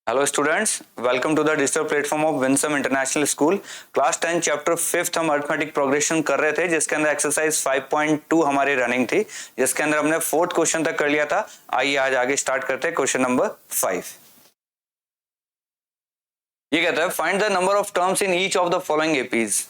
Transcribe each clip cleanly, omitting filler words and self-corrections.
Hello students, welcome to the digital platform of Winsome International School. Class 10 chapter 5 हम arithmetic progression कर रहे थे, जिसके अंदर एक्सरसाइज 5.2 हमारी रनिंग थी, जिसके अंदर हमने 4th क्वेश्चन तक कर लिया था। आइए आज आगे स्टार्ट करते हैं क्वेश्चन नंबर 5। ये कहता है find the number of terms in each of the following APs.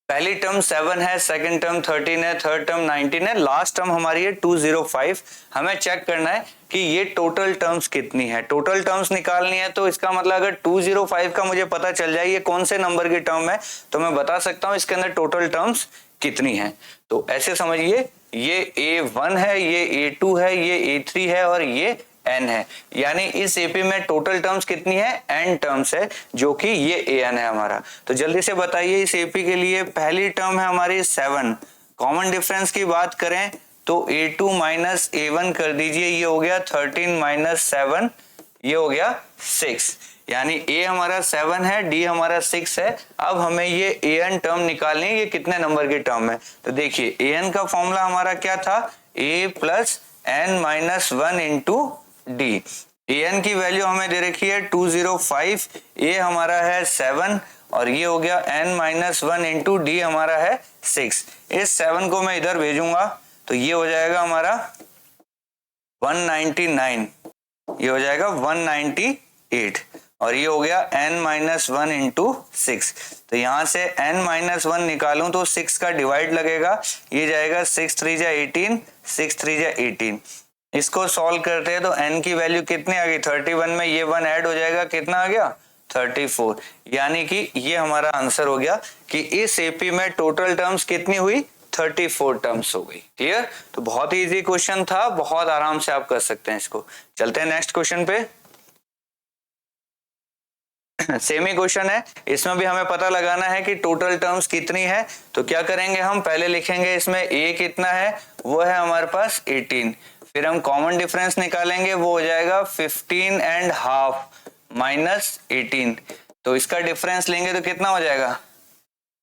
पहली टर्म 7 है, सेकंड टर्म 13 है, थर्ड टर्म 19 है, लास्ट टर्म हमारी है 205। हमें चेक करना है कि ये टोटल टर्म्स कितनी है। टोटल टर्म्स निकालनी है तो इसका मतलब अगर 205 का मुझे पता चल जाए ये कौन से नंबर की टर्म है तो मैं बता सकता हूं इसके अंदर टोटल टर्म्स कितनी है। तो ऐसे समझिए, ये A1 है, ये A2 है, ये A3 है और ये n है। यानी इस एपी में टोटल टर्म्स कितनी है? n टर्म्स है, जो कि ये an है हमारा। तो जल्दी से बताइए, इस एपी के लिए पहली टर्म है हमारी 7। कॉमन डिफरेंस की बात करें तो A2 माइनस A1 कर दीजिए, ये हो गया 13 माइनस 7, ये हो गया 6। यानी A हमारा 7 है, D हमारा 6 है। अब हमें ये an टर्म निकालनी है, ये कितने नंबर की टर्म है। तो देखिए an का फॉर्मूला हमारा क्या था? A plus n minus 1 into D. an की वैल्यू हमें दे रखी है 205, a हमारा है 7 और ये हो गया n माइनस 1 इंटू डी हमारा है 6। इस 7 को मैं इधर भेजूंगा तो ये हो जाएगा हमारा 199, ये हो जाएगा 198 और ये हो गया n माइनस 1 इंटू 6। तो यहां से n माइनस 1 निकालूं तो 6 का डिवाइड लगेगा, ये जाएगा 6 3 जा 18, 6 3 जा 18। इसको सॉल्व करते हैं तो n की वैल्यू कितनी आ गई? 31 में ये 1 ऐड हो जाएगा, कितना आ गया? 34। यानी कि ये हमारा आंसर हो गया कि इस एपी में टोटल टर्म्स कितनी हुई? 34 टर्म्स हो गई। क्लियर? तो बहुत ही इजी क्वेश्चन था, बहुत आराम से आप कर सकते हैं इसको। चलते हैं नेक्स्ट क्वेश्चन पे। सेम ही क्वेश्चन है, इसमें भी हमें पता लगाना है कि टोटल टर्म्स कितनी है। तो क्या करेंगे, हम पहले लिखेंगे इसमें a कितना है, वो है हमारे पास 18। फिर हम कॉमन डिफरेंस निकालेंगे, वो हो जाएगा 15 एंड हाफ माइनस 18। तो इसका डिफरेंस लेंगे तो कितना हो जाएगा?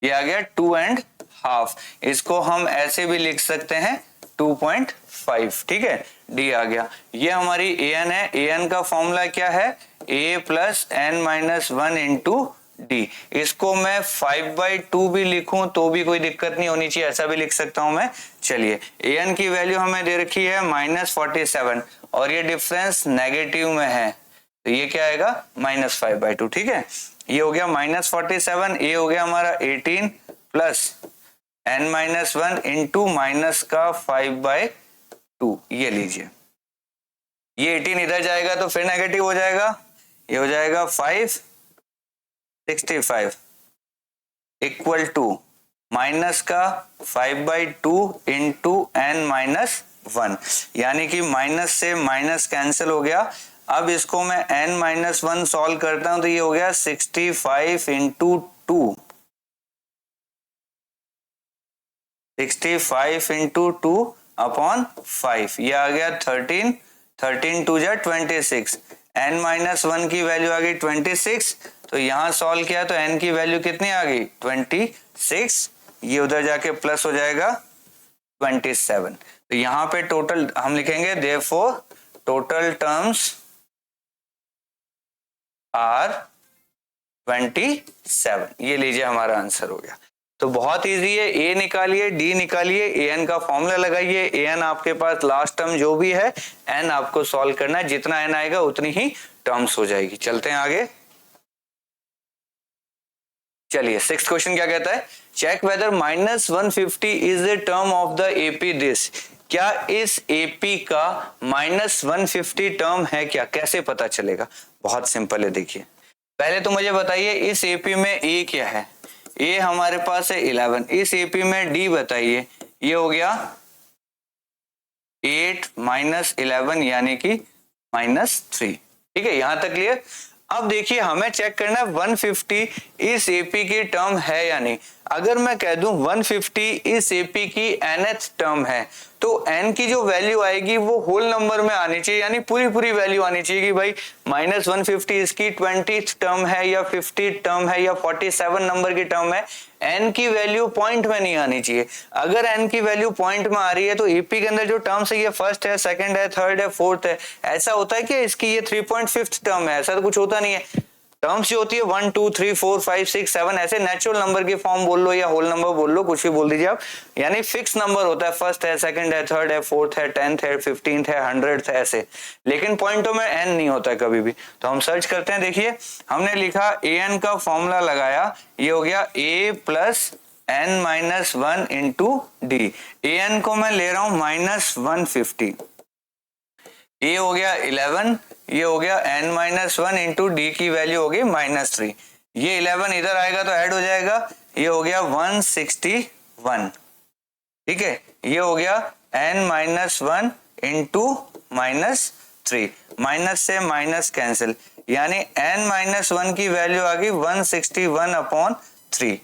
ये आ गया 2 एंड हाफ। इसको हम ऐसे भी लिख सकते हैं 2.5। ठीक है, डी आ गया। ये हमारी an है। an का फॉर्मूला क्या है? a plus n minus 1 into D. इसको मैं 5/2 भी लिखूं तो भी कोई दिक्कत नहीं होनी चाहिए, ऐसा भी लिख सकता हूं मैं। चलिए, an की वैल्यू हमें दे रखी है -47 और ये डिफरेंस नेगेटिव में है तो ये क्या आएगा? -5/2। ठीक है, ये हो गया -47, a हो गया हमारा 18 plus n minus 1 into minus का 5/2। ये लीजिए, ये 18 इधर जाएगा तो फिर नेगेटिव हो जाएगा, ये हो जाएगा 565 इक्वल टू माइनस का 5/2 इंटू n माइनस 1। यानी कि माइनस से माइनस कैंसिल हो गया। अब इसको मैं n माइनस 1 सॉल्व करता हूं तो ये हो गया 65 इंटू 2, 65 इंटू 2 अपॉन 5, ये आ गया 13, 13 2 जा 26। n माइनस 1 की वैल्यू आ गई 26, तो यहां सॉल्व किया तो n की वैल्यू कितनी आ गई? 26। ये उधर जाके प्लस हो जाएगा 27। तो यहाँ पे टोटल हम लिखेंगे देयरफॉर टोटल टर्म्स आर 27। ये लीजिए हमारा आंसर हो गया। तो बहुत इजी है, a निकालिए, d निकालिए, an का फॉर्मूला लगाइए, an आपके पास लास्ट टर्म जो भी है, n आपको सॉल्व करना है, जितना n आएगा उतनी ही टर्म्स हो जाएगी। चलते हैं आगे। चलिए, 6th क्वेश्चन क्या कहता है? Check whether -150 is the term of the AP this. क्या इस एपी का -150 टर्म है क्या? कैसे पता चलेगा? बहुत सिंपल है, देखिए पहले तो मुझे बताइए इस एपी में a क्या है? a हमारे पास है 11। इस एपी में d बताइए, ये हो गया 8 माइनस 11 यानी कि -3। ठीक है, यहां तक क्लियर? अब देखिए हमें चेक करना है 150 इस एपी की टर्म है या नहीं। अगर मैं कह दूं 150 इस एपी की nth टर्म है तो n की जो वैल्यू आएगी वो होल नंबर में आनी चाहिए, यानी पूरी पूरी वैल्यू आनी चाहिए कि भाई -150 इसकी 20th टर्म है या 50th टर्म है या 47 नंबर की टर्म है, n की वैल्यू पॉइंट में नहीं आनी चाहिए। अगर n की वैल्यू पॉइंट में आ रही है तो एपी के अंदर जो टर्म्स है ये फर्स्ट है, सेकंड है, थर्ड है, फोर्थ है। ऐसा होता है कि इसकी ये 3.5 टर्म है, ऐसा तो कुछ होता नहीं है। टर्म्स जो होती है 1 2 3 4 5 6 7 ऐसे नेचुरल नंबर के फॉर्म बोल लो या होल नंबर बोल लो, कुछ भी बोल दीजिए आप, यानी फिक्स नंबर होता है, फर्स्ट है, सेकंड है, थर्ड है, फोर्थ है, 10th है, 15th है, 100th है ऐसे। लेकिन पॉइंटों में n नहीं होता है कभी भी। तो हम सर्च करते हैं, देखिए हमने लिखा an का फॉर्मूला लगाया, ये हो गया a plus n-1 into D. an को मैं ले रहा हूं -150, ये हो गया 11, ये हो गया n-1 इंटू डी की वैल्यू होगी -3। ये 11 इधर आएगा तो ऐड हो जाएगा, ये हो गया 161, ठीक है। ये हो गया n-1 इंटू -3, माइनस से माइनस कैंसिल, यानी n-1 की वैल्यू आ गई 161/3।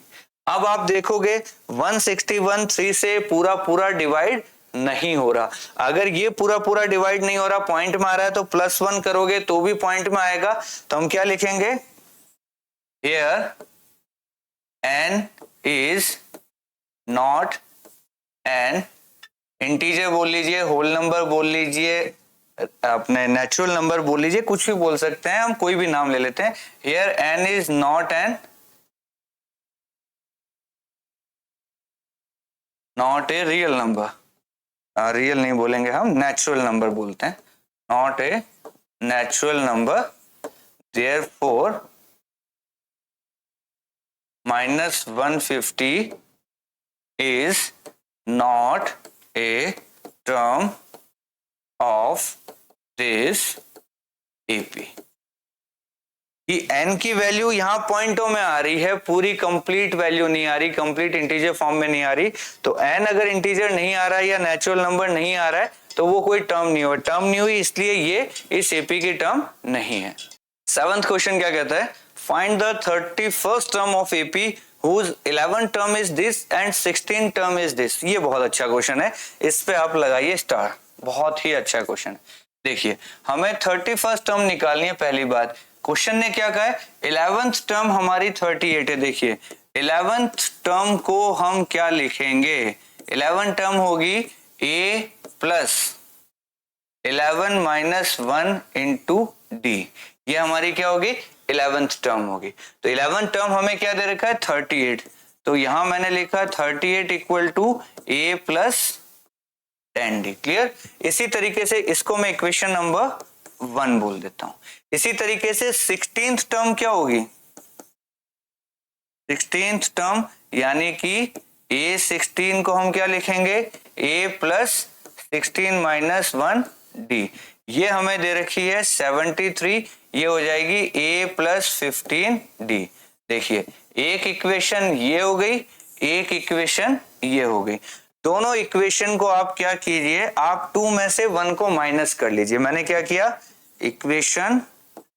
अब आप देखोगे 161 3 से पूरा पूरा डिवाइड नहीं हो रहा। अगर ये पूरा पूरा डिवाइड नहीं हो रहा, पॉइंट में आ रहा है, तो +1 करोगे तो भी पॉइंट में आएगा। तो हम क्या लिखेंगे, here n is not an integer बोल लीजिए, होल नंबर बोल लीजिए, अपने नेचुरल नंबर बोल लीजिए, कुछ भी बोल सकते हैं, हम कोई भी नाम ले लेते हैं। Here n is not a real number, real नहीं बोलेंगे हम, नेचुरल नंबर बोलते हैं, not a natural number, therefore -150 is not a term of this AP. कि n की वैल्यू यहाँ पॉइंटों में आ रही है, पूरी कंप्लीट वैल्यू नहीं आ रही, कंप्लीट इंटीजर फॉर्म में नहीं आ रही। तो n अगर इंटीजर नहीं आ रहा है या नेचुरल नंबर नहीं आ रहा है तो वो कोई टर्म नहीं हुआ, टर्म नहीं हुई इसलिए ये इस एपी की टर्म नहीं है। 7th क्वेश्चन क्या कहता है, find the 31st term of AP whose 11th term is this and 16th term is this. ये बहुत अच्छा क्वेश्चन है, इस पे आप लगाइए स्टार, बहुत ही अच्छा क्वेश्चन है। देखिए हमें 31st टर्म निकालनी है। पहली बात, क्वेश्चन ने क्या कहा है, 11th टर्म हमारी 38 है। देखिए 11th टर्म को हम क्या लिखेंगे, 11th टर्म होगी a प्लस 11 - 1 इंटू डी, ये हमारी क्या होगी, 11th टर्म होगी। तो 11th टर्म हमें क्या दे रखा है, 38, तो यहां मैंने लिखा 38 equal to a plus 10d। Clear. इसी तरीके से इसको मैं इक्वेशन नंबर 1 बोल देता हूं। इसी तरीके से 16th टर्म क्या होगी, 16th टर्म यानी कि a16 को हम क्या लिखेंगे, a प्लस 16 - 1d, ये हमें दे रखी है 73, ये हो जाएगी a प्लस 15d। देखिए एक इक्वेशन ये हो गई, एक इक्वेशन ये हो गई। दोनों इक्वेशन को आप क्या कीजिए, आप 2 में से 1 को माइनस कर लीजिए। मैंने क्या किया, इक्वेशन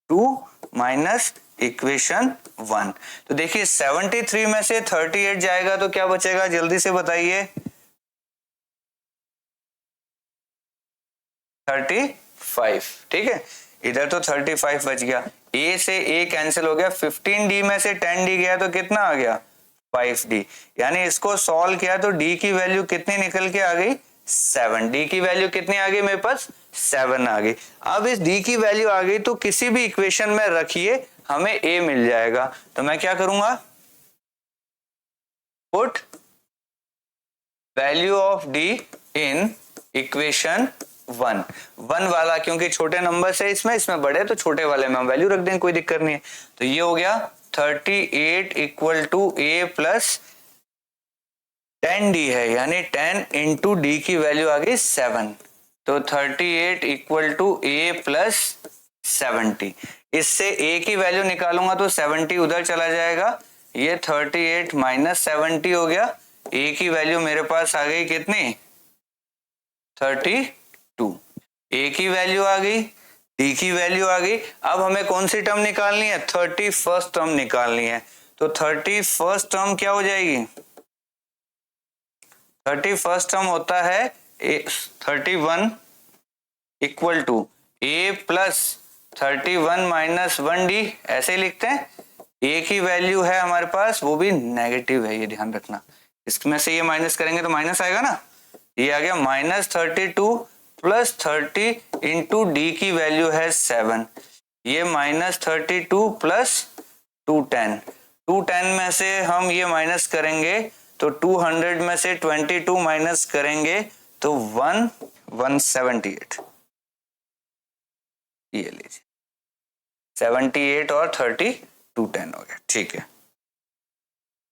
2 माइनस इक्वेशन 1। तो देखिए 73 में से 38 जाएगा तो क्या बचेगा, जल्दी से बताइए, 35। ठीक है, इधर तो 35 बच गया, a से a कैंसिल हो गया, 15d में से 10d गया तो कितना आ गया, 5d। यानी इसको सॉल्व किया तो d की वैल्यू कितनी निकल के आ गई, 7। d की वैल्यू कितनी आ गई मेरे पास, 7 आ गई। अब इस d की वैल्यू आ गई तो किसी भी इक्वेशन में रखिए, हमें a मिल जाएगा। तो मैं क्या करूंगा, put value of d in equation 1 वाला, क्योंकि छोटे नंबर से इसमें बड़े, तो छोटे वाले में हम वैल्यू रख देंगे, कोई दिक्कत नहीं है। तो ये हो गया 38 equal to a plus 10d है, यानी 10 इंटू डी की वैल्यू आ गई 7। तो 38 इक्वल टू a प्लस 70। इससे a की वैल्यू निकालूंगा तो 70 उधर चला जाएगा, ये 38 माइनस 70 हो गया। a की वैल्यू मेरे पास आ गई कितनी, 32। a की वैल्यू आ गई, d की वैल्यू आ गई। अब हमें कौन सी टर्म निकालनी है, 31st टर्म निकालनी है। तो 31st टर्म क्या हो जाएगी, 31st टर्म होता है 31 equal to a plus 31 minus 1d, ऐसे लिखते हैं। a की वैल्यू है हमारे पास, वो भी नेगेटिव है, ये ध्यान रखना। इसमें से ये माइनस करेंगे तो माइनस आएगा ना, ये आ गया -32 प्लस 30 इंटू डी की वैल्यू है 7, ये -32 प्लस 210 में से हम ये माइनस करेंगे तो 200 में से 22 माइनस करेंगे तो 178, ये लीजिए 78 और 30 210 हो गया। ठीक है,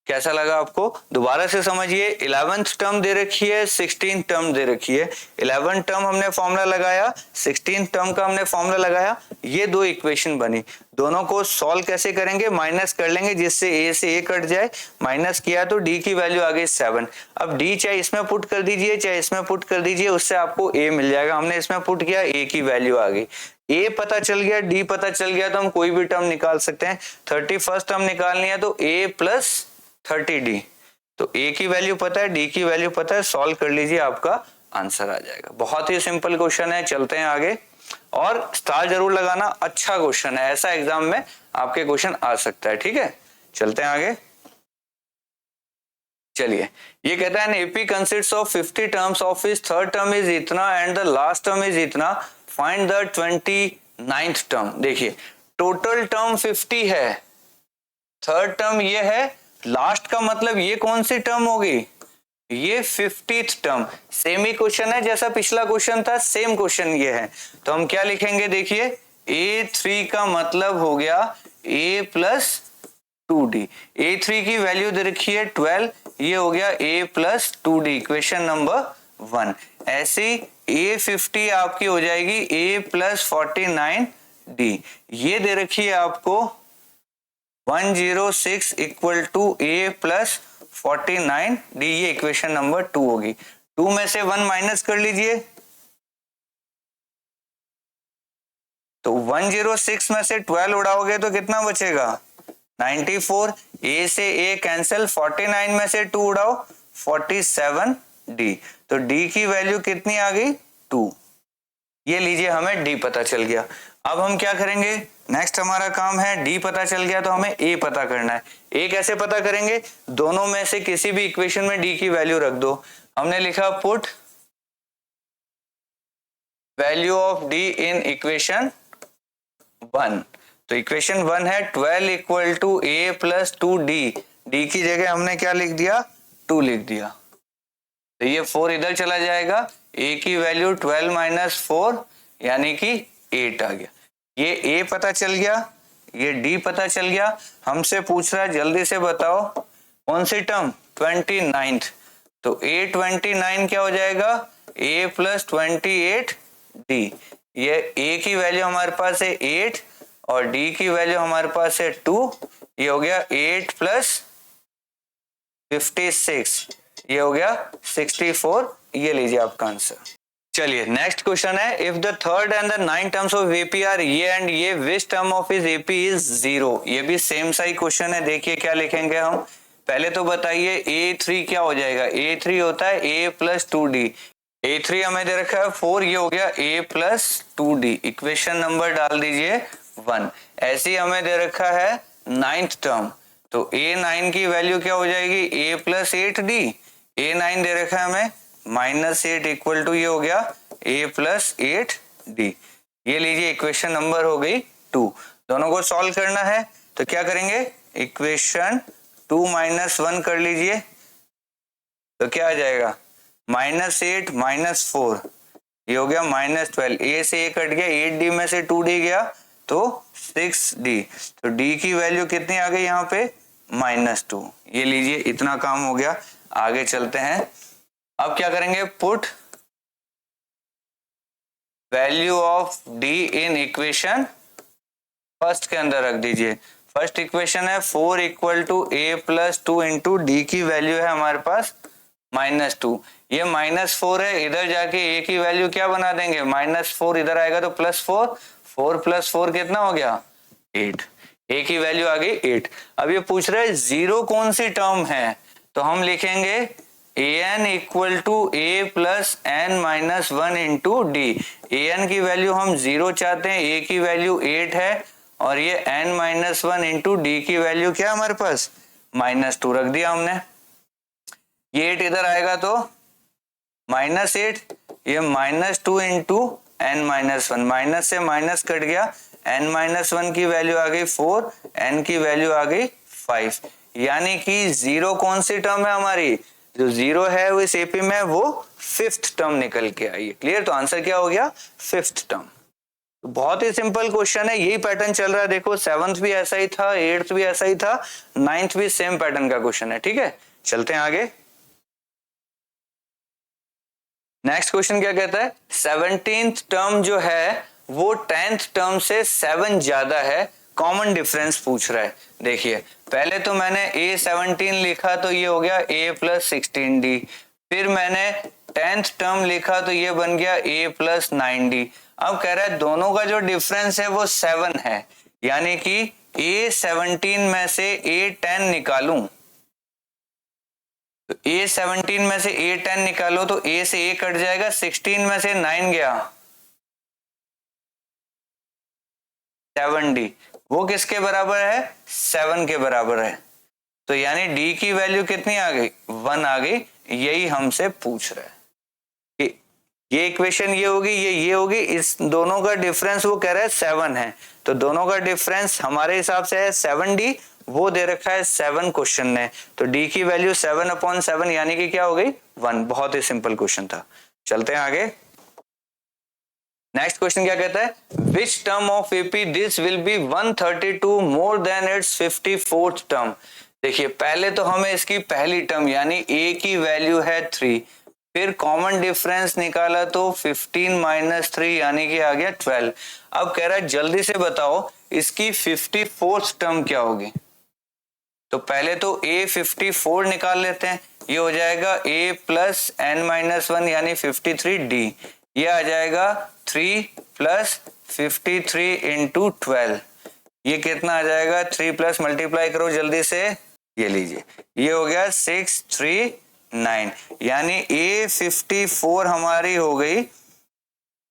कैसा लगा आपको? दोबारा से समझिए, 11th टर्म दे रखी है, 16th टर्म दे रखी है। 11th टर्म हमने फॉर्मूला लगाया, 16th टर्म का हमने फॉर्मूला लगाया, ये दो इक्वेशन बनी। दोनों को सॉल्व कैसे करेंगे? माइनस कर लेंगे, जिससे a से a कट जाए। माइनस किया तो d की वैल्यू आ गई 7। अब d चाहे इसमें पुट कर दीजिए चाहे इसमें पुट कर दीजिए, उससे आपको a मिल जाएगा। हमने इसमें पुट किया, a की वैल्यू आ गई। a पता चल गया, d पता चल गया, तो हम कोई भी टर्म निकाल सकते हैं। 31st टर्म निकालनी है तो a प्लस 30d, तो a की वैल्यू पता है, d की वैल्यू पता है, सॉल्व कर लीजिए, आपका आंसर आ जाएगा। बहुत ही सिंपल क्वेश्चन है। चलते हैं आगे, और स्टार जरूर लगाना, अच्छा क्वेश्चन है, ऐसा एग्जाम में आपके क्वेश्चन आ सकता है। ठीक है, चलते हैं आगे। चलिए, ये कहता है AP consists of 50 terms, of his third term is इतना and the last term is इतना, फाइंड द 29th टर्म। देखिए, टोटल टर्म 50 है, थर्ड टर्म ये है, लास्ट का मतलब ये कौन सी टर्म होगी? ये 50th टर्म। सेम ही क्वेश्चन है जैसा पिछला क्वेश्चन था, सेम क्वेश्चन ये है। तो हम क्या लिखेंगे? देखिए, a3 का मतलब हो गया a प्लस 2d। a3 की वैल्यू दे रखी है 12, ये हो गया a plus 2d, equation number 1। ऐसी a50 आपकी हो जाएगी a प्लस 49d। ये दे रखी है आपको 106 equal to a plus 49d, ये इक्वेशन नंबर 2 होगी। 2 में से 1 माइनस कर लीजिए, तो 106 में से 12 उड़ाओगे तो कितना बचेगा? 94। a से a कैंसिल, 49 में से 2 उड़ाओ 47d, तो d की वैल्यू कितनी आ गई? 2। ये लीजिए, हमें d पता चल गया। अब हम क्या करेंगे? नेक्स्ट हमारा काम है, d पता चल गया तो हमें a पता करना है। a कैसे पता करेंगे? दोनों में से किसी भी इक्वेशन में d की वैल्यू रख दो। हमने लिखा put value of d in equation 1। तो इक्वेशन 1 है 12 equal to a plus 2d, d की जगह हमने क्या लिख दिया? 2 लिख दिया। तो ये 4 इधर चला जाएगा, a की वैल्यू 12 माइनस 4 यानी कि 8 आ गया। ये a पता चल गया, ये d पता चल गया। हमसे पूछ रहा है जल्दी से बताओ कौन सी टर्म? 29th। तो a29 क्या हो जाएगा? a plus 28d। ये a की वैल्यू हमारे पास है 8 और d की वैल्यू हमारे पास है 2, ये हो गया 8 प्लस 56, ये हो गया 64। ये लीजिए आपका आंसर। चलिए, नेक्स्ट क्वेश्चन है, if the third and the 9 terms of AP are ये एंड ये, which term of is AP is 0। ये भी सेम सा ही क्वेश्चन है। देखिए क्या लिखेंगे हम, पहले तो बताइए a3 क्या हो जाएगा? a3 होता है a प्लस 2d, a3 हमें दे रखा है 4, ये हो गया a plus 2d, equation number डाल दीजिए 1। ऐसे ही हमें दे रखा है 9th टर्म, तो a9 की वैल्यू क्या हो जाएगी? a प्लस 8d, a9 दे रखा है हमें -8 इक्वल टू, ये हो गया a प्लस 8d। ये लीजिए इक्वेशन नंबर हो गई 2। दोनों को सॉल्व करना है तो क्या करेंगे? इक्वेशन 2 माइनस 1 कर लीजिए, तो क्या आ जाएगा? -8 माइनस 4, ये हो गया -12। a से a कट गया, 8d में से 2d गया तो 6d, तो d की वैल्यू कितनी आ गई यहाँ पे? -2। ये लीजिए, इतना काम हो गया। आगे चलते हैं, अब क्या करेंगे? Put value of d in equation first के अंदर रख दीजिए। फर्स्ट इक्वेशन है 4 equal to a plus 2 into D की वैल्यू है हमारे पास -2, ये -4 है, इधर जाके a की वैल्यू क्या बना देंगे? -4, इधर आएगा तो +4, 4 प्लस 4 कितना हो गया? 8। a की वैल्यू आ गई 8। अब ये पूछ रहे हैं 0 कौन सी टर्म है, तो हम लिखेंगे an equal to a plus n minus 1 into D. an की वैल्यू हम 0 चाहते हैं, a की वैल्यू 8 है और ये n माइनस 1 इंटू डी की वैल्यू क्या हमारे पास -2 रख दिया हमने। ये 8 इधर आएगा तो -8, ये -2 इंटू n माइनस 1, माइनस से माइनस कट गया, n माइनस 1 की वैल्यू आ गई 4, n की वैल्यू आ गई 5, यानी कि 0 कौन सी टर्म है हमारी, जो 0 है वो इस एपी में वो 5th टर्म निकल के आई है। क्लियर, तो आंसर क्या हो गया 5th टर्म। तो बहुत ही सिंपल क्वेश्चन है, यही पैटर्न चल रहा है। देखो 7th भी ऐसा ही था, 8th भी ऐसा ही था, 9th भी सेम पैटर्न का क्वेश्चन है। ठीक है, चलते हैं आगे। नेक्स्ट क्वेश्चन क्या कहता है, 17th टर्म जो है वो 10th टर्म से 7 ज्यादा है, कॉमन डिफरेंस पूछ रहा है। देखिए पहले तो मैंने a17 लिखा तो ये हो गया a प्लस 16d, फिर मैंने 10th टर्म लिखा तो ये बन गया a प्लस 9d। अब कह रहा है दोनों का जो डिफरेंस है वो 7 है, यानी कि a17 में से a10 निकालूं तो a17 में से a10 निकालो तो a से a कट जाएगा, 16 में से 9 गया 7d, वो किसके बराबर है 7 के बराबर है। तो यानी d की वैल्यू कितनी आ गई 1 आ गई, यही हमसे पूछ रहा है कि ये इक्वेशन ये होगी, ये होगी, इस दोनों का डिफरेंस वो कह रहा है 7 है, तो दोनों का डिफरेंस हमारे हिसाब से है 7d, वो दे रखा है 7 क्वेश्चन ने, तो d की वैल्यू 7/7 यानी कि क्या हो गई 1। बहुत ही सिंपल क्वेश्चन था, चलते हैं आगे। नेक्स्ट क्वेश्चन क्या कहता है, विच term of AP this will be 132 more than it's 54th term. देखिए पहले तो हमें इसकी पहली टर्म यानी a की वैल्यू है 3, फिर कॉमन डिफरेंस निकाला तो 15 माइनस 3 यानी कि आ गया 12। अब कह रहा है जल्दी से बताओ इसकी 54th टर्म क्या होगी। तो पहले तो a 54 निकाल लेते हैं, ये हो जाएगा a प्लस n माइनस 1 यानी 53d, ये आ जाएगा 3 प्लस 53 इंटू 12, ये कितना आ जाएगा 3 प्लस मल्टीप्लाई करो जल्दी से, ये लीजिए ये हो गया 639, यानी a54 हमारी हो गई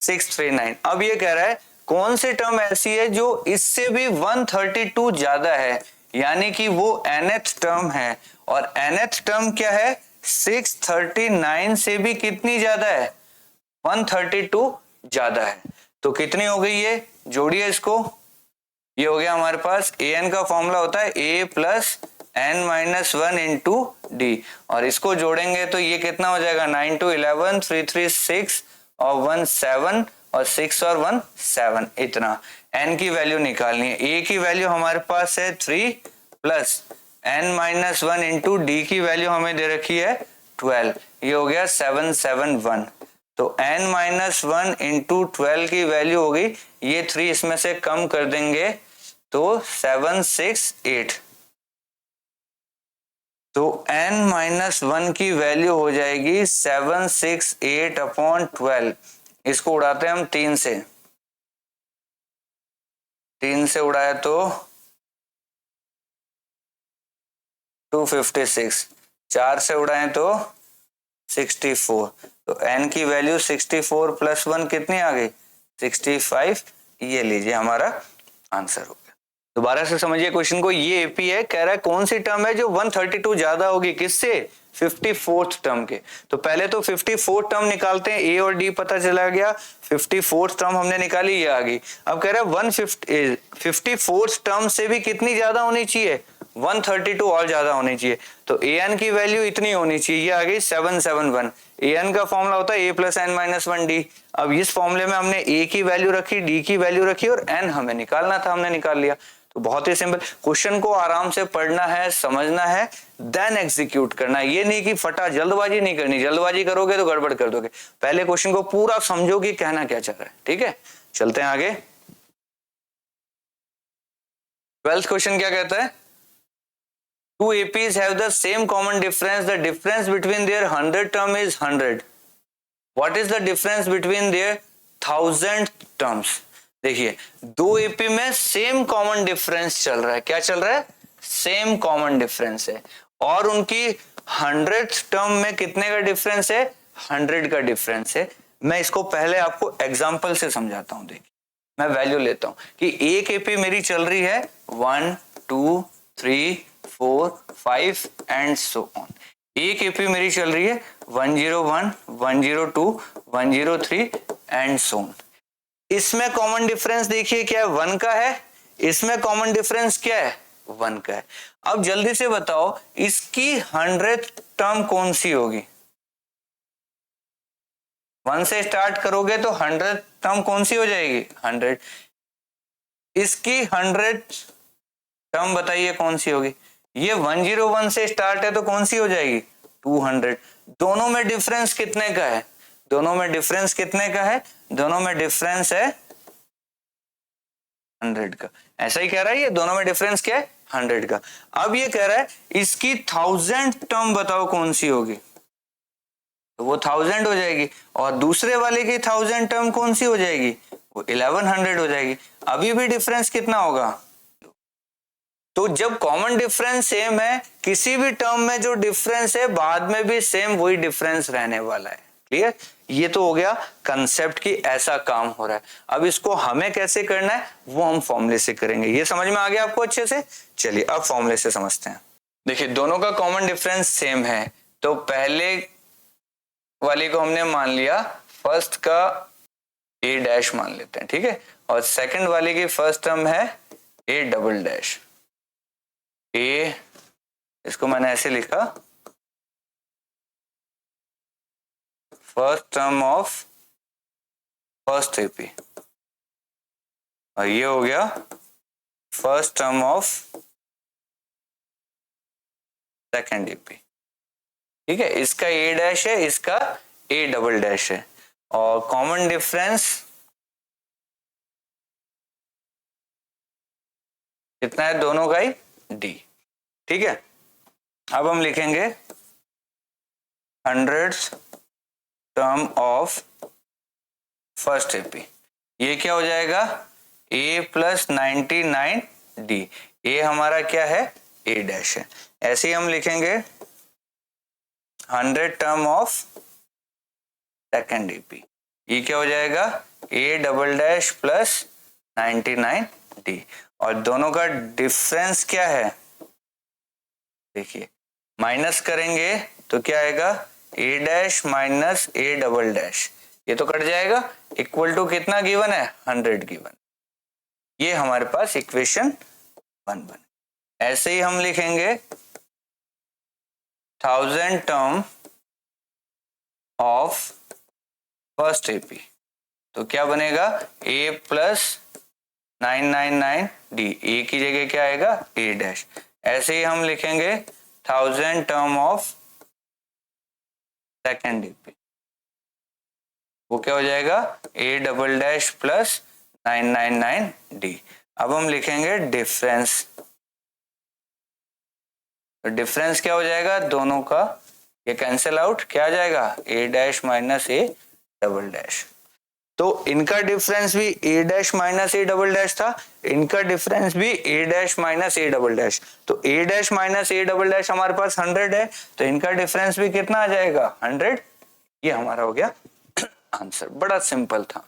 639। अब ये कह रहा है कौन सी टर्म ऐसी है जो इससे भी 132 ज्यादा है, यानी कि वो nth टर्म है, और nth टर्म क्या है 639 से भी कितनी ज्यादा है 132 ज्यादा है। तो कितनी हो गई ये, जोड़िए इसको, ये हो गया हमारे पास an का फॉर्मूला होता है a plus n minus 1 into D, और इसको जोड़ेंगे तो ये कितना हो जाएगा 9 2 11 3 3 6 और 1 7 और 6 और 1 7, इतना। n की वैल्यू निकालनी है, a की वैल्यू हमारे पास है 3 plus n minus 1 into D की वैल्यू हमें दे रखी है 12, ये हो गया 771। तो n माइनस 1 इंटू 12 की वैल्यू होगी, ये 3 इसमें से कम कर देंगे तो 768, तो n माइनस 1 की वैल्यू हो जाएगी 768/12। इसको उड़ाते हैं हम 3 से उड़ाए तो 256, 4 से उड़ाए तो 64, तो n की वैल्यू 64 प्लस 1 कितनी आ गई 65, ये लीजिए हमारा आंसर हो गया। दोबारा से समझिए क्वेश्चन को, ये एपी है, कह रहा है कौन सी टर्म है जो 132 ज्यादा होगी किससे 54th टर्म के। तो पहले तो 54th टर्म निकालते हैं, a और d पता चला गया, 54th टर्म हमने निकाली, ये आ गई। अब कह रहा है 54th टर्म से भी कितनी ज्यादा होनी चाहिए 132 और ज्यादा होनी चाहिए, तो an की वैल्यू इतनी होनी चाहिए, ये आ गई 771। an का फॉर्मूला होता है a plus n minus 1d। अब इस फॉर्मूले में हमने a की वैल्यू रखी, d की वैल्यू रखी और n हमें निकालना था, हमने निकाल लिया। तो बहुत ही सिंपल क्वेश्चन को आराम से पढ़ना है, समझना है, देन एग्जीक्यूट करना है। ये नहीं कि फटा जल्दबाजी नहीं करनी, जल्दबाजी करोगे तो गड़बड़ कर दोगे। पहले क्वेश्चन को पूरा समझो कि कहना क्या चाह रहा है। ठीक है, चलते हैं आगे। 12th क्वेश्चन क्या कहता है, two APs have the same common difference. The difference between their 100 term is 100. What is the difference between their 1000 terms? देखिए दो एपी में सेम कॉमन डिफरेंस चल रहा है, क्या चल रहा है सेम कॉमन डिफरेंस है, और उनकी 100th टर्म में कितने का डिफरेंस है? 100 का डिफरेंस है। मैं इसको पहले आपको एग्जांपल से समझाता हूं। देखिए मैं वैल्यू लेता हूं कि एक एपी मेरी चल रही है 1 2 3 4 5 एंड सो ऑन। एक एपी मेरी चल रही है 101 102 103 एंड सो ऑन। इसमें कॉमन डिफरेंस देखिए क्या है? 1 का है। इसमें कॉमन डिफरेंस क्या है? 1 का है। अब जल्दी से बताओ इसकी 100th टर्म कौन सी होगी? 1 से स्टार्ट करोगे तो 100th टर्म कौन सी हो जाएगी? 100। इसकी 100th टर्म बताइए कौन सी होगी? ये 101 से स्टार्ट है तो कौन सी हो जाएगी? 200। दोनों में डिफरेंस कितने का है? दोनों में डिफरेंस कितने का है? दोनों में डिफरेंस है 100 का। ऐसा ही कह रहा है ये, दोनों में डिफरेंस क्या है? 100 का। अब ये कह रहा है इसकी 1000 टर्म बताओ कौन सी होगी? तो वो 1000 हो जाएगी। और दूसरे वाले की 1000 टर्म कौन सी हो जाएगी? वो 1100 हो जाएगी। अभी भी डिफरेंस कितना होगा? तो जब कॉमन डिफरेंस सेम है, किसी भी टर्म में जो डिफरेंस है बाद में भी सेम वही डिफरेंस रहने वाला है। क्लियर? ये तो हो गया कंसेप्ट की ऐसा काम हो रहा है। अब इसको हमें कैसे करना है वो हम फॉर्मूले से करेंगे। ये समझ में आ गया आपको अच्छे से? चलिए अब फॉर्मूले से समझते हैं। देखिए दोनों का कॉमन डिफरेंस सेम है तो पहले वाले को हमने मान लिया फर्स्ट का ए डैश मान लेते हैं, ठीक है। और सेकंड वाले की फर्स्ट टर्म है ए डबल डैश। ए इसको मैंने ऐसे लिखा first term of first AP, और ये हो गया first term of second AP. ठीक है, इसका ए डैश है, इसका ए डबल डैश है, और कॉमन डिफरेंस कितना है दोनों का ही? डी। ठीक है, अब हम लिखेंगे 100th term of first AP. ये क्या हो जाएगा? a plus 99 D. ए हमारा क्या है? ए डैश है। ऐसे ही हम लिखेंगे 100 टर्म ऑफ सेकेंड एपी। ये क्या हो जाएगा? ए डबल डैश प्लस 99 डी। और दोनों का डिफरेंस क्या है? देखिए माइनस करेंगे तो क्या आएगा? A dash minus A double dash, ये तो कट जाएगा। इक्वल टू कितना गिवन है? 100 गिवन। ये हमारे पास इक्वेशन 1 बने। ऐसे ही हम लिखेंगे 1000 टर्म ऑफ फर्स्ट एपी, तो क्या बनेगा? ए प्लस 999 डी। ए की जगह क्या आएगा? A dash. ऐसे ही हम लिखेंगे 1000 टर्म ऑफ सेकेंड एपी, वो क्या हो जाएगा? ए डबल डैश प्लस 999 डी। अब हम लिखेंगे डिफरेंस, तो डिफरेंस क्या हो जाएगा दोनों का? ये कैंसिल आउट, क्या आ जाएगा? A dash minus A double dash. तो इनका डिफरेंस भी A dash minus A double dash था, इनका डिफरेंस भी A dash minus A double dash. तो A dash minus A double dash हमारे पास 100 है, तो इनका डिफरेंस भी कितना आ जाएगा? 100। ये हमारा हो गया आंसर। बड़ा सिंपल था।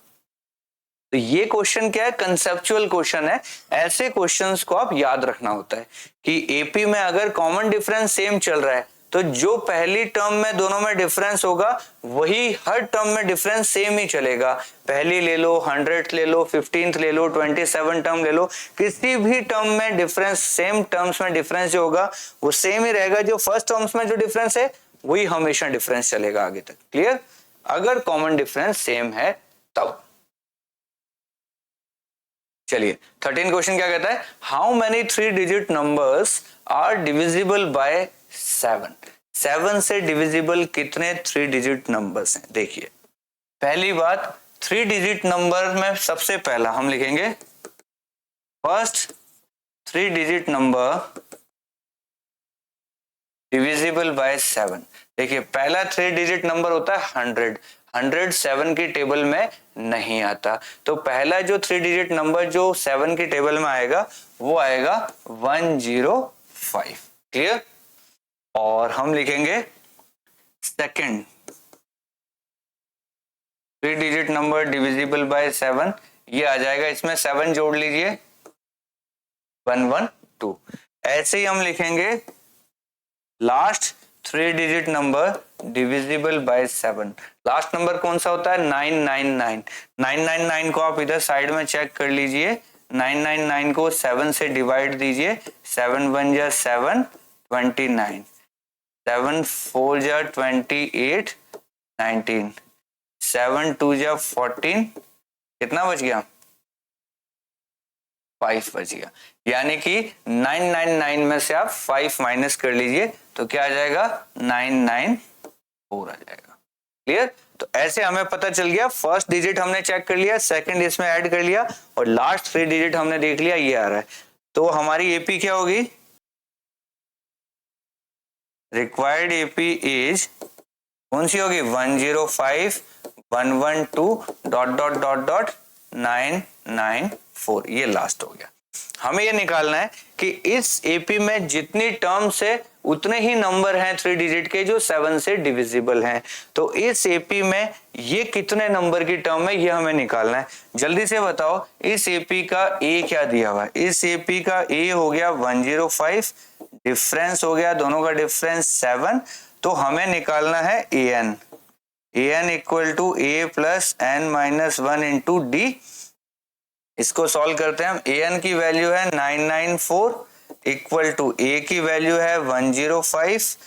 तो ये क्वेश्चन क्या है? कंसेप्चुअल क्वेश्चन है। ऐसे क्वेश्चंस को आप याद रखना होता है कि एपी में अगर कॉमन डिफरेंस सेम चल रहा है तो जो पहली टर्म में दोनों में डिफरेंस होगा वही हर टर्म में डिफरेंस सेम ही चलेगा। पहली ले लो, 100th ले लो, 15th ले लो, 27 टर्म ले लो, किसी भी टर्म में डिफरेंस, सेम टर्म्स में डिफरेंस जो होगा वो सेम ही रहेगा। जो फर्स्ट टर्म्स में जो डिफरेंस है वही हमेशा डिफरेंस चलेगा आगे तक। क्लियर? अगर कॉमन डिफरेंस सेम है तब। चलिए 13 क्वेश्चन क्या कहता है? How many 3 digit numbers are divisible by 7? 7 से डिविजिबल कितने 3 डिजिट नंबर्स हैं? देखिए पहली बात, 3 डिजिट नंबर में सबसे पहला हम लिखेंगे first 3 digit number divisible by 7। देखिए पहला 3 डिजिट नंबर होता है 100। 100 7 की टेबल में नहीं आता, तो पहला जो 3 डिजिट नंबर जो 7 की टेबल में आएगा वो आएगा 105। क्लियर? और हम लिखेंगे second 3 digit number divisible by 7, ये आ जाएगा, इसमें 7 जोड़ लीजिए 112। ऐसे ही हम लिखेंगे last 3 digit number divisible by 7। Last number कौन सा होता है? 999। 999 को आप इधर साइड में चेक कर लीजिए, 999 को 7 से डिवाइड दीजिए, 7 1 जा 7, 29, 7 4 जा 28, 19, 7 2 जा 14, कितना बच गया? 5 बच गया। यानी कि 999 में से आप 5 माइनस कर लीजिए तो क्या आ जाएगा? 994 आ जाएगा। क्लियर? तो ऐसे हमें पता चल गया, फर्स्ट डिजिट हमने चेक कर लिया, सेकंड इसमें ऐड कर लिया और लास्ट 3 डिजिट हमने देख लिया, ये आ रहा है। तो हमारी एपी क्या होगी? रिक्वायर्ड एपी इज कौन सी होगी? 105 112 डॉट डॉट डॉट डॉट 994, ये लास्ट हो गया। हमें ये निकालना है कि इस एपी में जितनी टर्म्स है उतने ही नंबर हैं 3 डिजिट के जो 7 से डिविजिबल हैं। तो इस एपी में ये कितने नंबर की टर्म है, ये हमें निकालना है। जल्दी से बताओ, इस एपी का ए क्या दिया हुआ है? इस एपी का ए हो गया 105, डिफरेंस हो गया, दोनों का डिफरेंस 7। तो हमें निकालना है A N equal to A plus N minus 1 into D. इसको सॉल्व करते हैं हम। ए एन की वैल्यू है 994 इक्वल टू ए की वैल्यू है 105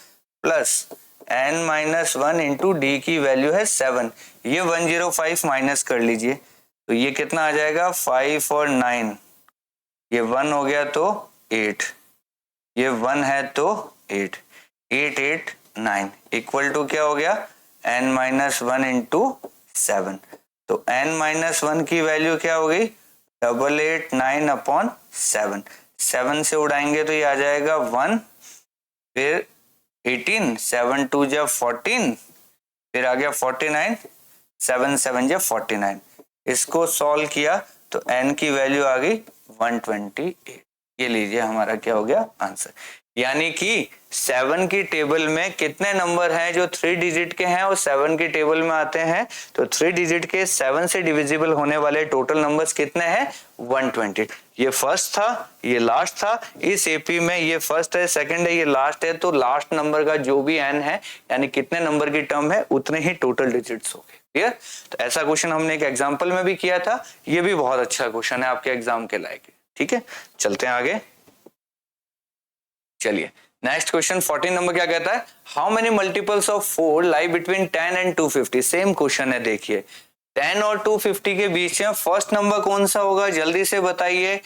plus N minus 1 into D की वैल्यू है 7। ये 105 माइनस कर लीजिए तो ये कितना आ जाएगा? 5 और 9, ये 1 हो गया तो 8, ये 1 है तो 8, 8 8 9 इक्वल टू क्या हो गया? n minus 1 into 7। तो n माइनस 1 की वैल्यू क्या होगी? 889 अपॉन 7। 7 से उड़ाएंगे तो ये आ जाएगा 1, फिर 18, 7 2 जा 14, फिर आ गया 49, 7 7 जा 49। इसको सॉल्व किया तो n की वैल्यू आ गई 128। ये लीजिए हमारा क्या हो गया? आंसर। यानी कि 7 की टेबल में कितने नंबर हैं जो 3 डिजिट के हैं और 7 की टेबल में आते हैं? तो 3 डिजिट के 7 से डिविजिबल होने वाले टोटल नंबर्स कितने हैं? 120। ये फर्स्ट था, ये लास्ट था। इस एपी में ये फर्स्ट है, सेकंड है, ये लास्ट है। तो लास्ट नंबर का जो भी n है, यानी कितने नंबर की टर्म है, उतने ही टोटल डिजिट्स हो गए। क्लियर? तो ऐसा क्वेश्चन हमने एक एग्जाम्पल में भी किया था। ये भी बहुत अच्छा क्वेश्चन है, आपके एग्जाम के लायक। ठीक है, चलते हैं आगे। चलिए नेक्स्ट क्वेश्चन 14 नंबर क्या कहता है? How many multiples of 4 lie between 10 and 250। Same question है। देखिए 10 और 250 के बीच में फर्स्ट नंबर कौन सा होगा? जल्दी से बताइए,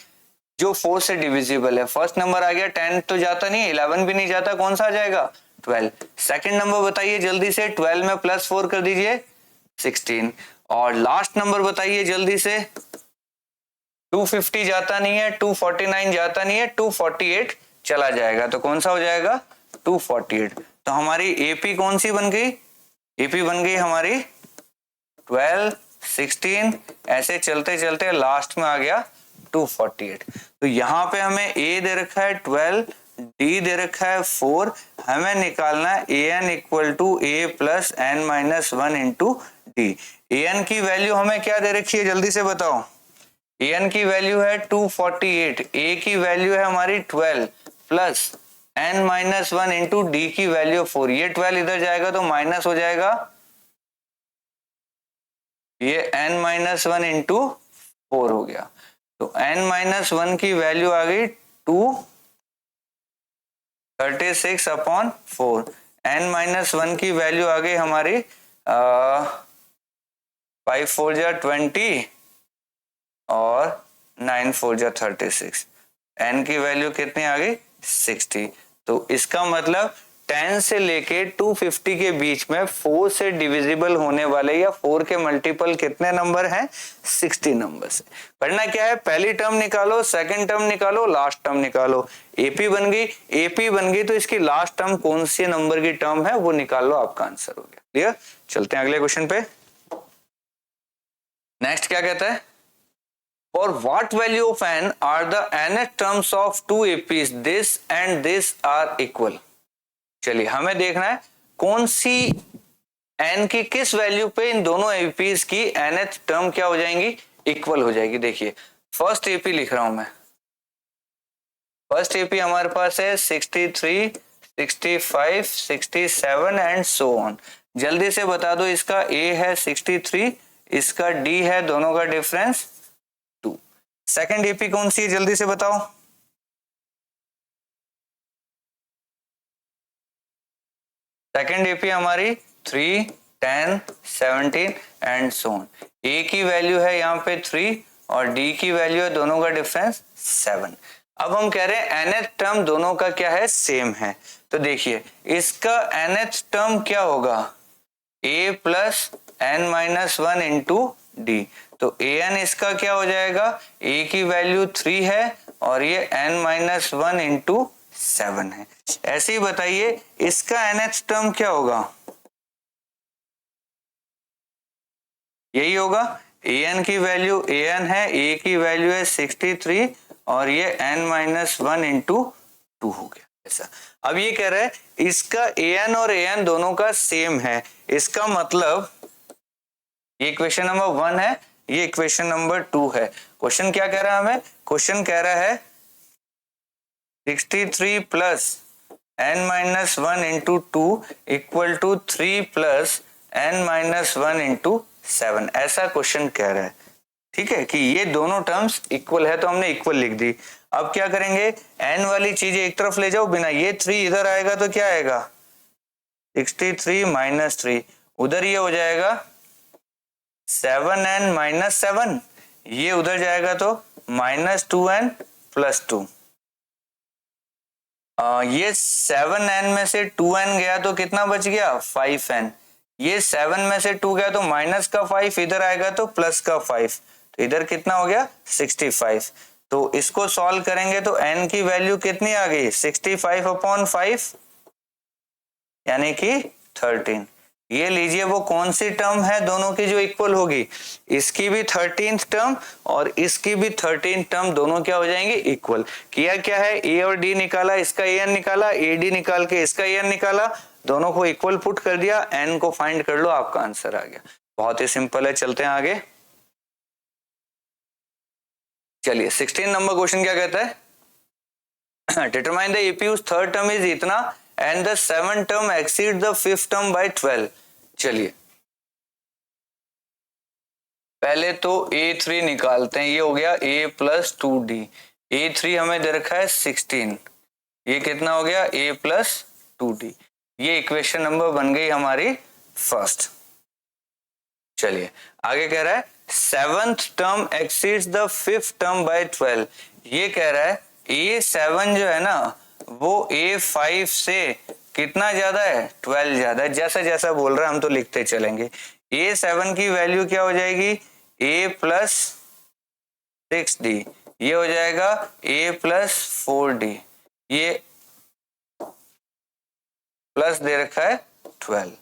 जो 4 से डिविजिबल है। फर्स्ट नंबर आ गया, 10 तो जाता नहीं, 11 भी नहीं जाता, कौन सा आ जाएगा? 12। सेकंड नंबर बताइए जल्दी से, 12 में प्लस 4 कर दीजिए 16। और लास्ट नंबर बताइए जल्दी से। 250 जाता नहीं है, 249 जाता नहीं है, 248 चला जाएगा, तो कौन सा हो जाएगा? 248। तो हमारी एपी कौन सी बन गई? एपी बन गई हमारी 12, 16, ऐसे चलते चलते लास्ट में आ गया 248। तो यहाँ पे हमें ए दे रखा है 12, डी दे रखा है 4। हमें निकालना है A N equal to A plus N minus 1 into D. A N की वैल्यू हमें क्या दे रखी है? जल्दी से बताओ। ए एन की वैल्यू है 248, ए की वैल्यू है हमारी 12 plus n minus 1 into D की वैल्यू 4। ये 12 इधर जाएगा तो माइनस हो जाएगा, ये n माइनस 1 इंटू 4 हो गया। तो n माइनस 1 की वैल्यू आ गई 236 अपॉन 4। n माइनस 1 की वैल्यू आ गई हमारी 5 4 जा 20 और 9 4 जा 36। n की वैल्यू कितनी आ गई? 60। तो इसका मतलब 10 से लेके 250 के बीच में 4 से डिविजिबल होने वाले या 4 के मल्टीपल कितने नंबर हैं? 60 नंबर से। करना क्या है? पहली टर्म निकालो, सेकंड टर्म निकालो, लास्ट टर्म निकालो। एपी बन गई, एपी बन गई तो इसकी लास्ट टर्म कौन सी नंबर की टर्म है वो निकाल लो, आपका आंसर हो गया। क्लियर? चलते हैं अगले क्वेश्चन पे। नेक्स्ट क्या कहता है? For what value of n are the nth terms of two APs? This and this are equal. चलिए हमें देखना है कौन सी एन की किस वैल्यू पे इन दोनों एपीज की nth टर्म क्या हो जाएंगी, इक्वल हो जाएगी। देखिए फर्स्ट एपी लिख रहा हूं मैं। फर्स्ट एपी हमारे पास है 63, 65, 67 एंड सो ऑन। जल्दी से बता दो, इसका ए है 63, इसका डी है, दोनों का डिफरेंस 2। सेकंड एपी कौन सी है जल्दी से बताओ। सेकंड एपी हमारी 3, 10, 17 एंड सो ऑन। ए की वैल्यू है यहाँ पे 3 और डी की वैल्यू है, दोनों का डिफरेंस 7। अब हम कह रहे हैं nth टर्म दोनों का क्या है, सेम है। तो देखिए इसका nth टर्म क्या होगा, a plus n minus 1 into D. तो an इसका क्या हो जाएगा, a की वैल्यू 3 है और ये n माइनस 1 इंटू 7 है। ऐसे ही बताइए इसका nth टर्म क्या होगा, यही होगा। an की वैल्यू an है, a की वैल्यू है 63 और ये n माइनस 1 इंटू 2 हो गया ऐसा। अब ये कह रहा है इसका an और an दोनों का सेम है, इसका मतलब ये इक्वेशन नंबर 1 है, ये इक्वेशन नंबर 2 है। क्वेश्चन क्या कह रहा है हमें, क्वेश्चन कह रहा है 63 plus n minus 1 into 2 equal to 3 plus n minus 1 into 7, ऐसा क्वेश्चन कह रहा है। ठीक है कि ये दोनों टर्म्स इक्वल है, तो हमने इक्वल लिख दी। अब क्या करेंगे, n वाली चीजें एक तरफ ले जाओ, बिना ये 3 इधर आएगा तो क्या आएगा 63 माइनस 3, उधर ये हो जाएगा 7n माइनस 7, ये उधर जाएगा तो माइनस 2n प्लस 2। ये 7n में से 2n गया तो कितना बच गया 5n। ये 7 में से 2 गया तो माइनस का 5, इधर आएगा तो प्लस का 5, तो इधर कितना हो गया 65। तो इसको सॉल्व करेंगे तो n की वैल्यू कितनी आ गई 65 अपॉन 5 यानी कि 13। ये लीजिए वो कौन सी टर्म है दोनों की जो इक्वल होगी, इसकी भी 13th टर्म और इसकी भी 13th टर्म, दोनों क्या हो जाएंगे इक्वल। किया क्या है, ए और डी निकाला, इसका an निकाला, ए डी निकाल के इसका an निकाला, दोनों को इक्वल पुट कर दिया, n को फाइंड कर लो, आपका आंसर आ गया। बहुत ही सिंपल है, चलते हैं आगे। चलिए 16 नंबर क्वेश्चन क्या कहता है, determine the AP third term is इतना and the 7th term exceed the 5th term by 12। चलिए पहले तो a3 निकालते हैं, ये हो गया a प्लस 2d। a3 हमें दे रखा है 16, ये कितना हो गया a प्लस 2d। ये इक्वेशन नंबर बन गई हमारी फर्स्ट। चलिए आगे कह रहा है 7th term exceeds the 5th term by 12। ये कह रहा है a7 जो है ना वो a5 से कितना ज्यादा है 12 ज्यादा है। जैसा जैसा बोल रहा है हम तो लिखते चलेंगे। a7 की वैल्यू क्या हो जाएगी a प्लस 6d, ये हो जाएगा a प्लस 4d, ये प्लस दे रखा है 12।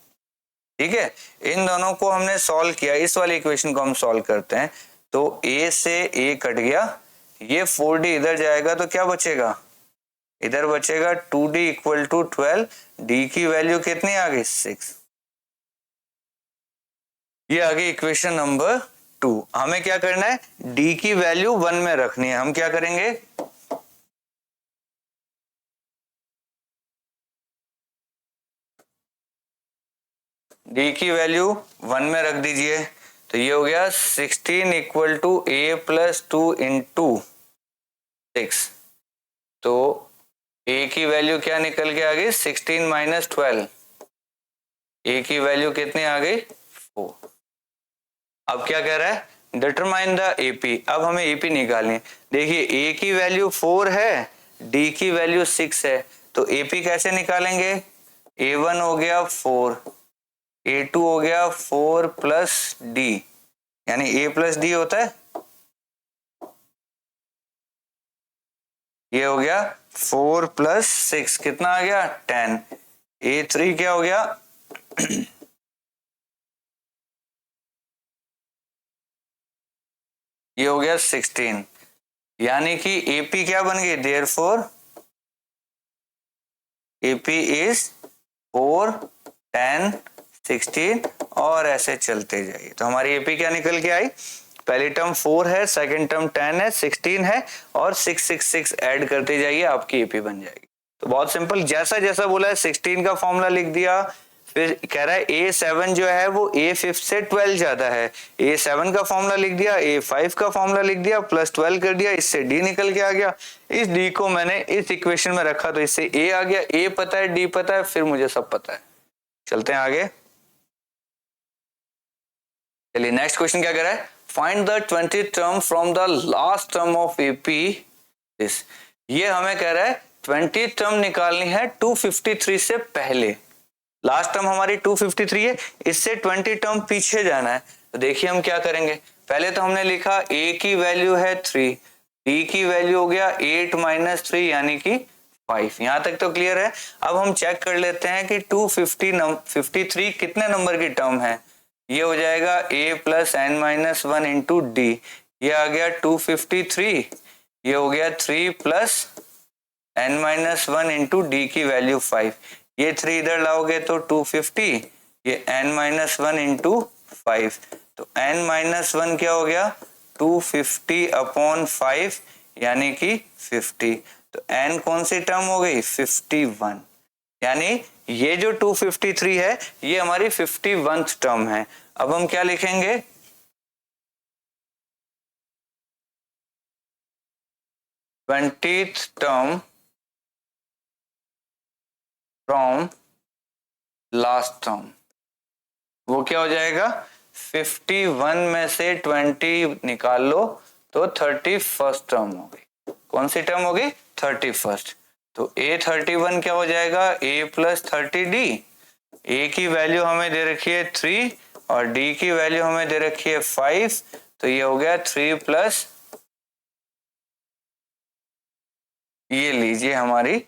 ठीक है, इन दोनों को हमने सॉल्व किया, इस वाली इक्वेशन को हम सॉल्व करते हैं तो a से a कट गया, ये 4d इधर जाएगा तो क्या बचेगा, इधर बचेगा 2d इक्वल टू 12, d की वैल्यू कितनी आ गई 6। ये आ गई इक्वेशन नंबर 2। हमें क्या करना है, d की वैल्यू 1 में रखनी है। हम क्या करेंगे, d की वैल्यू 1 में रख दीजिए, तो ये हो गया 16 equal to a plus 2 into 6। तो a की वैल्यू क्या निकल के आ गई 16 माइनस 12, a की वैल्यू कितनी आ गई 4। अब क्या कह रहा है, डिटरमाइन द एपी। अब हमें एपी निकालनी है। देखिए a की वैल्यू 4 है, d की वैल्यू 6 है, तो एपी कैसे निकालेंगे, a1 हो गया 4, a2 हो गया 4 प्लस d, यानी a प्लस d होता है, ये हो गया 4 प्लस 6 कितना आ गया 10। a3 क्या हो गया ये हो गया 16, यानी कि AP क्या बन गई, देयरफॉर AP इज 4, 10, 16 और ऐसे चलते जाइए। तो हमारी एपी क्या निकल के आई? पहली टर्म 4 है, सेकंड टर्म 10 है, 16 है और 666 ऐड करते जाइए, आपकी एपी बन जाएगी। तो बहुत सिंपल, जैसा जैसा बोला है 16 का फॉर्मूला लिख दिया, फिर कह रहा है A7 जो है वो A5 से 12 ज्यादा है, A7 का फॉर्मूला लिख दिया, A5 का फॉर्मूला लिख दिया, प्लस 12 कर दिया, इससे D निकल के आ गया। इस D को मैंने इस इक्वेशन में रखा तो इससे A आ गया, A पता है, D पता है, फिर मुझे सब पता है। चलते हैं आगे। चलिए नेक्स्ट क्वेश्चन क्या कह रहा है? Find the 20th term from the last term of AP this. ये हमें कह रहा है 20th टर्म निकालनी है 253 से पहले। लास्ट टर्म हमारी 253 है, इससे 20 टर्म पीछे जाना है। तो देखिए हम क्या करेंगे, पहले तो हमने लिखा A की वैल्यू है 3, D की वैल्यू हो गया 8 - 3 यानी कि 5। यहां तक तो क्लियर है। अब हम चेक कर लेते हैं कि 253 कितने नंबर की टर्म है। ये हो जाएगा A + n - 1 इंटू D, ये आ गया 253, ये हो गया 3 + n - 1 इंटू D की वैल्यू 5, ये 3 इधर लाओगे तो 250, ये n - 1 इंटू 5, तो n - 1 क्या हो गया 250/5 यानी कि 50। तो n कौन सी टर्म हो गई 51, यानी ये जो 253 है ये हमारी 51th टर्म है। अब हम क्या लिखेंगे 20th term from last term, वो क्या हो जाएगा 51 में से 20 निकाल लो तो 31st टर्म हो गई। कौन सी टर्म हो गई 31st। तो A31 क्या हो जाएगा A + 30D। A की वैल्यू हमें दे रखी है 3 और D की वैल्यू हमें दे रखी है 5, तो ये हो गया 3 + ये लीजिए हमारी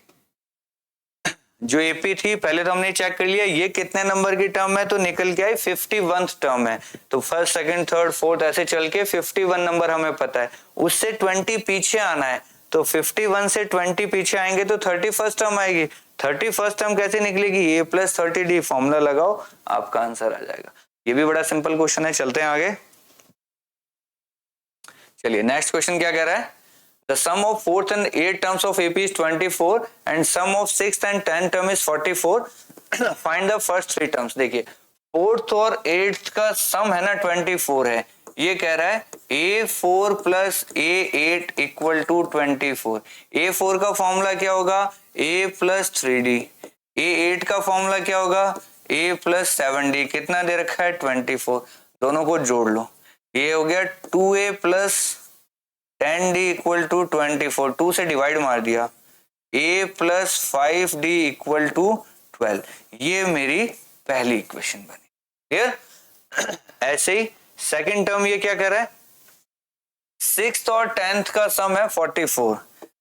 जो एपी थी, पहले तो हमने चेक कर लिया ये कितने नंबर की टर्म है, तो निकल के आई 51th टर्म है। तो फर्स्ट, सेकंड, थर्ड, फोर्थ ऐसे चल के 51 नंबर हमें पता है, उससे 20 पीछे आना है। तो 51 से 20 पीछे आएंगे तो 31st टर्म आएगी। 31st टर्म कैसे निकलेगी A + 30D, फॉर्मूला लगाओ आपका आंसर आ जाएगा। ये भी बड़ा सिंपल क्वेश्चन है। चलते हैं आगे। चलिए नेक्स्ट क्वेश्चन क्या कह रहा है? The sum of 4th and 8th terms of AP is 24 and sum of 6th and 10th term is 44. Find the first 3 terms। देखिए 4th और 8th का सम है ना 24 है, ये कह रहा है A4 + A8 = 24। A4 का फॉर्मूला क्या होगा A + 3D, A8 का फॉर्मूला क्या होगा A + 7D, कितना दे रखा है 24, दोनों को जोड़ लो, ये हो गया 2A + 10D = 24, 2 से डिवाइड मार दिया, A + 5D = 12। ये मेरी पहली इक्वेशन बनी। क्लियर? ऐसे ही सेकंड टर्म ये क्या कह रहा है 6th और 10th का सम है 44,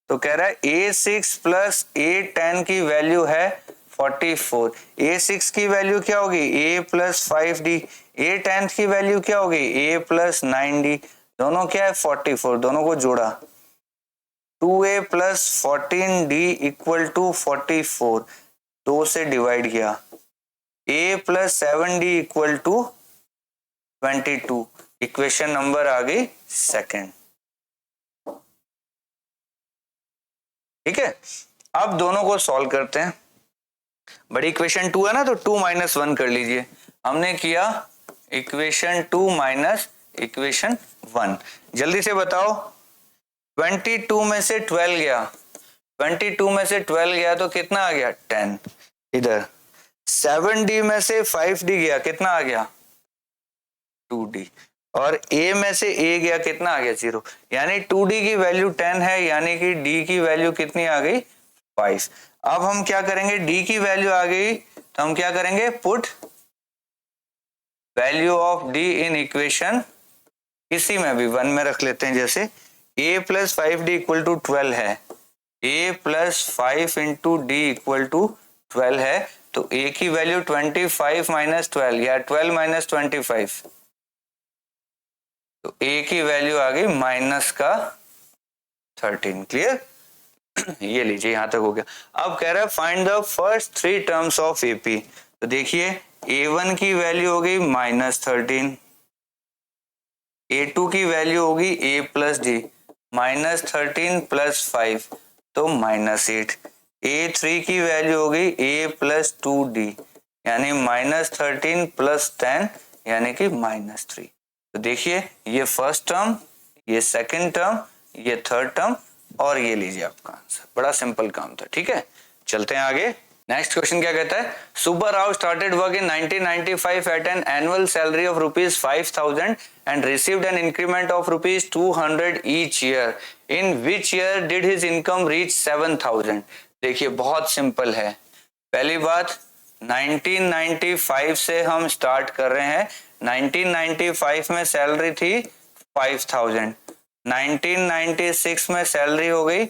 तो कह रहा है A6 + A10 की वैल्यू है 44। A6 की वैल्यू क्या होगी A + 5D, A10 की वैल्यू क्या होगी A + 9D, दोनों क्या है 44, दोनों को जोड़ा 2A + 14D = 44, 2 से डिवाइड किया, A + 7D = 22। इक्वेशन नंबर आ गई सेकंड। ठीक है, अब दोनों को सॉल्व करते हैं। बड़ी इक्वेशन 2 है ना, तो 2 - 1 कर लीजिए। हमने किया इक्वेशन 2 - इक्वेशन 1। जल्दी से बताओ 22 में से 12 गया, 22 में से 12 गया तो कितना आ गया 10। इधर 7D में से 5D गया, कितना आ गया 2D, और A में से A गया, कितना आ गया 0, यानी 2D की वैल्यू 10 है, यानी कि D की वैल्यू कितनी आ गई 5। अब हम क्या करेंगे D की वैल्यू आ गई तो हम क्या करेंगे put value of D in equation, इसी में भी 1 में रख लेते हैं। जैसे A + 5D = 12 है, A + 5 इंटू D = 12 है, तो A की वैल्यू 25 - 12 या 12 - 25, तो A की वैल्यू आ गई -13। क्लियर? ये लीजिए यहां तक हो गया। अब कह रहा है find the first 3 terms of AP. तो देखिए A1 की वैल्यू हो गई -13, A2 की वैल्यू होगी A प्लस डी, -13 + 5 तो -8, A3 की वैल्यू होगी A + 2D यानी -13 + 10 यानी कि -3। तो देखिए ये फर्स्ट टर्म, ये सेकंड टर्म, ये थर्ड टर्म और ये लीजिए आपका आंसर। बड़ा सिंपल काम था, ठीक है। चलते हैं आगे। नेक्स्ट क्वेश्चन क्या कहता है, Subba Rao started work in 1995 at an annual salary of ₹5,000 and received an increment of ₹200 each year. In which year did his income reach 7,000। देखिए बहुत सिंपल है। पहली बात 1995 से हम स्टार्ट कर रहे हैं। 1995 में सैलरी थी 5,000, 1996 में सैलरी हो गई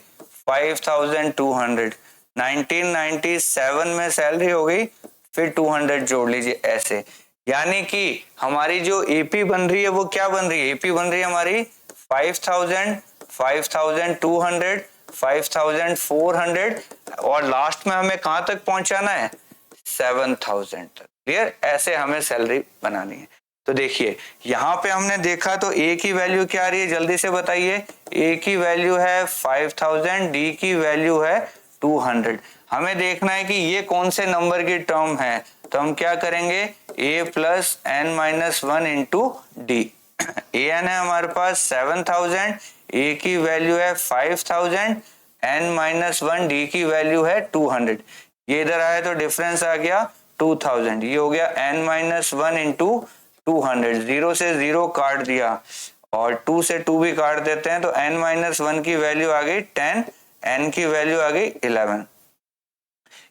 5,200, 1997 में सैलरी हो गई, फिर 200 जोड़ लीजिए ऐसे। यानी कि हमारी जो एपी बन रही है वो क्या बन रही है, एपी बन रही है हमारी 5,000, 5,200, 5,400 और लास्ट में हमें कहां तक पहुंचाना है, 7,000 तक। क्लियर, ऐसे हमें सैलरी बनानी है। तो देखिए यहाँ पे हमने देखा तो ए की वैल्यू क्या आ रही है, जल्दी से बताइए। ए की वैल्यू है 5,000, डी की वैल्यू है 200। हमें देखना है कि ये कौन से नंबर की टर्म है, तो हम क्या करेंगे, a + n-1 into D. an है हमारे पास 7,000, a की वैल्यू है 5,000, n-1 डी की वैल्यू है 200। ये इधर आया तो डिफरेंस आ गया 2,000, ये हो गया n-1 इंटू 200। 0 से 0 काट दिया और 2 से 2 भी काट देते हैं तो n-1 की वैल्यू आ गई 10, n की वैल्यू आ गई 11।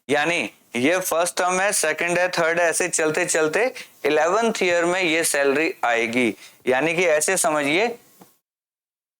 यानी ये फर्स्ट टर्म है, सेकंड है, थर्ड है, ऐसे चलते चलते 11th ईयर में ये सैलरी आएगी। यानी कि ऐसे समझिए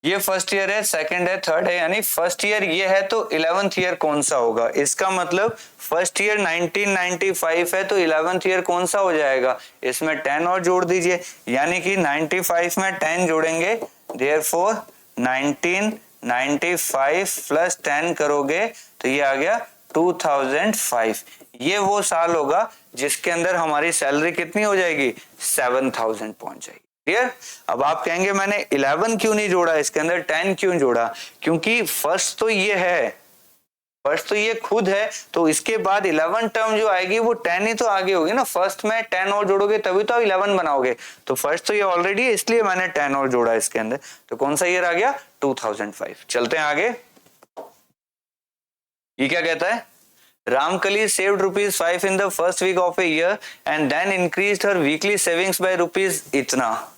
ये फर्स्ट ईयर है, सेकंड है, थर्ड है, यानी फर्स्ट ईयर ये है तो 11th ईयर कौन सा होगा। इसका मतलब फर्स्ट ईयर 1995 है तो 11th ईयर कौन सा हो जाएगा, इसमें 10 और जोड़ दीजिए। यानी कि 95 में 10 जोड़ेंगे, देयरफॉर 1995 + 10 करोगे तो ये आ गया 2005। ये वो साल होगा जिसके अंदर हमारी सैलरी कितनी हो जाएगी, 7,000 पहुंच जाएगी। क्लियर। अब आप कहेंगे मैंने 11 क्यों नहीं जोड़ा इसके अंदर, 10 क्यों जोड़ा, क्योंकि फर्स्ट तो ये है, फर्स्ट तो ये खुद है, तो इसके बाद 11 टर्म जो आएगी वो 10 ही तो आगे होगी ना। फर्स्ट में 10 और जोड़ोगे तभी तो आप 11 बनाओगे, तो फर्स्ट तो ये ऑलरेडी है इसलिए मैंने 10 और जोड़ा इसके अंदर। तो कौन सा ईयर आ गया, 2005। चलते हैं आगे। ये क्या कहता है, Ramkali saved ₹5 in the first week of a year and then increased her weekly savings by rupees इतना।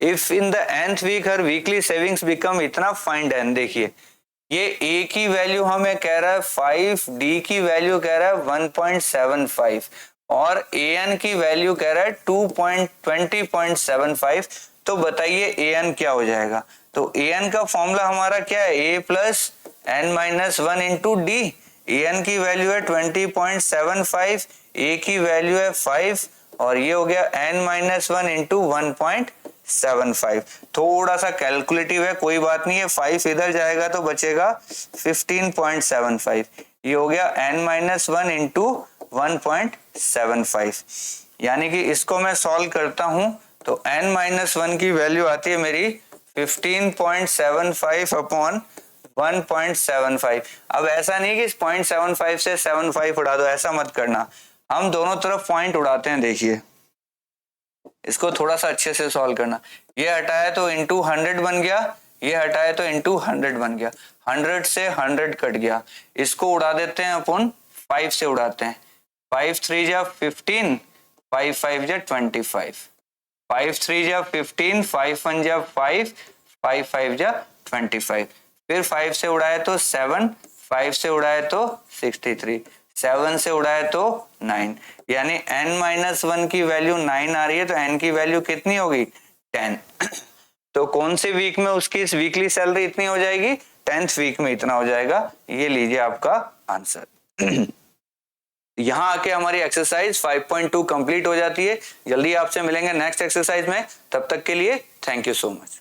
If in the nth week her weekly savings become इतना, find n। देखिए ये a की वैल्यू हमें कह रहा है 5, d की वैल्यू कह रहा है 1.75 और an की वैल्यू कह रहा है 20.75। तो बताइए an क्या हो जाएगा। तो an का फॉर्मूला हमारा क्या है, a + n-1 into D. an की वैल्यू है 20.75, a की वैल्यू है 5 और ये हो गया n-1 इंटू 1.75। थोड़ा सा कैलकुलेटिव है, कोई बात नहीं है, 5 इधर जाएगा तो बचेगा 15.75। ये हो गया n-1 इंटू 1.75। यानी कि इसको मैं सॉल्व करता हूं तो n-1 की वैल्यू आती है मेरी 15.75 अपॉन 1.75। अब ऐसा नहीं कि इस 0.75 से 75 उड़ा दो, ऐसा मत करना, हम दोनों तरफ पॉइंट उड़ाते हैं। देखिए इसको थोड़ा सा अच्छे से सॉल्व करना। ये हटाया तो इंटू 100 बन गया, ये हटाया तो इंटू 100 बन गया, 100 से 100 कट गया। इसको उड़ा देते हैं अपन 5 से उड़ाते हैं, 5 3 जा 15, 5 5 जा 25, 5 3 जा 15, 5 1 जा 5, 5 5 जा 25। फिर 5 से उड़ाए तो 7, 5 से उड़ाए तो 63, 7 से उड़ाए तो 9। यानी n-1 की वैल्यू 9 आ रही है तो n की वैल्यू कितनी होगी, 10। तो कौन से वीक में उसकी इस वीकली सैलरी इतनी हो जाएगी, 10th वीक में इतना हो जाएगा। ये लीजिए आपका आंसर। यहाँ आके हमारी एक्सरसाइज 5.2 कंप्लीट हो जाती है। जल्दी आपसे मिलेंगे नेक्स्ट एक्सरसाइज में, तब तक के लिए थैंक यू सो मच।